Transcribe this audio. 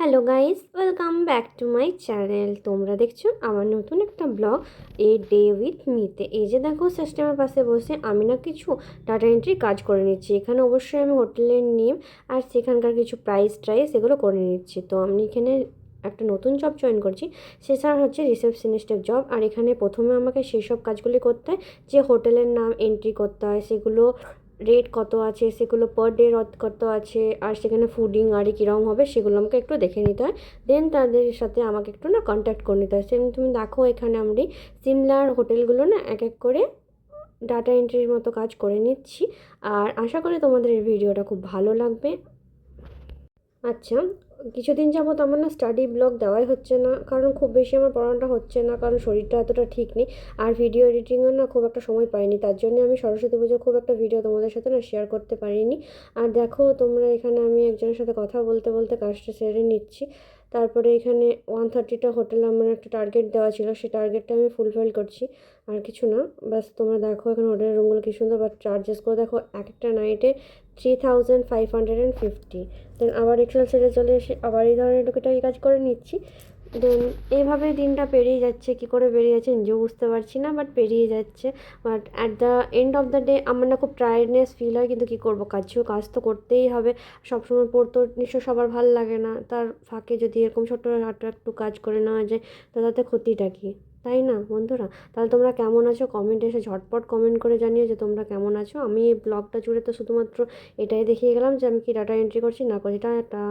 Hello guys, welcome back to my channel. তোমরা দেখছো আমার নতুন একটা ব্লগ এ ডে উইথ মিতে। এই যে দেখো, সিস্টেমের পাশে বসে আমি না কিছু ডাটা এন্ট্রি কাজ করে নিচ্ছি। এখানে অবশ্যই আমি হোটেলের নেম আর সেখানকার কিছু প্রাইস এগুলো করে নিচ্ছি। তো আমি এখানে একটা নতুন জব জয়েন করছি, সেটা হচ্ছে রিসেপশনিস্টের জব। আর এখানে প্রথমে আমাকে সেই সব কাজগুলি করতে হয়, যে হোটেলের নাম এন্ট্রি করতে হয়, সেগুলো রেট কত আছে, সেগুলো পার ডে কত আছে, আর সেখানে ফুডিং আর কীরকম হবে সেগুলো আমাকে একটু দেখে নিতে হয়। দেন তাদের সাথে আমাকে একটু না কন্ট্যাক্ট করে নিতে হয়। সেদিন তুমি দেখো, এখানে আমি সিমলার হোটেলগুলো না এক এক করে ডাটা এন্ট্রির মতো কাজ করে নিচ্ছি। আর আশা করি তোমাদের এই ভিডিওটা খুব ভালো লাগবে। আচ্ছা, কিছুদিন যাবত আমার না স্টাডি ব্লগ দেওয়াই হচ্ছে না, কারণ খুব বেশি আমার পড়ানোটা হচ্ছে না, কারণ শরীরটা এতটা ঠিক নেই। আর ভিডিও এডিটিংয়ের না খুব একটা সময় পাইনি, তার জন্য আমি সরস্বতী পুজোর খুব একটা ভিডিও তোমাদের সাথে না শেয়ার করতে পারিনি। আর দেখো তোমরা, এখানে আমি একজনের সাথে কথা বলতে বলতে কাজটা সেরে নিচ্ছি। তারপরে এখানে 130টা হোটেলে আমার একটা টার্গেট দেওয়া ছিল, সেই টার্গেটটা আমি ফুলফিল করছি। আর কিছু না, বাস তোমরা দেখো এখানে হোটেলের রুমগুলো কী সুন্দর, বাট চার্জেস করে দেখো এক একটা নাইটে 3550। দেন আবার এক্সেল সেটে চলে এসে আবার এই ধরনের টুকিটাকি কাজ করে নিচ্ছি। দেন এইভাবেই দিনটা পেরিয়ে যাচ্ছে, কী করে বেরিয়ে যাচ্ছে নিজেও বুঝতে পারছি না, বাট পেরিয়ে যাচ্ছে। But at the end of the day আমার না খুব টায়ার্ডনেস ফিল হয়, কিন্তু কী করবো, কাজ তো করতেই হবে। সবসময় পড়তে নিশ্চয় সবার ভালো লাগে না, তার ফাঁকে যদি এরকম ছোটোখাটো একটু কাজ করে নেওয়া যায়, তো তাতে ক্ষতিটা কী, তাই না বন্ধুরা? তাহলে তোমরা কেমন আছো কমেন্টে এসে ঝটপট কমেন্ট করে জানিও যে তোমরা কেমন আছো। আমি এই ব্লগটা জুড়ে তো শুধুমাত্র এটাই দেখিয়ে গেলাম যে আমি কি ডাটা এন্ট্রি করছি না করছি। টাটা।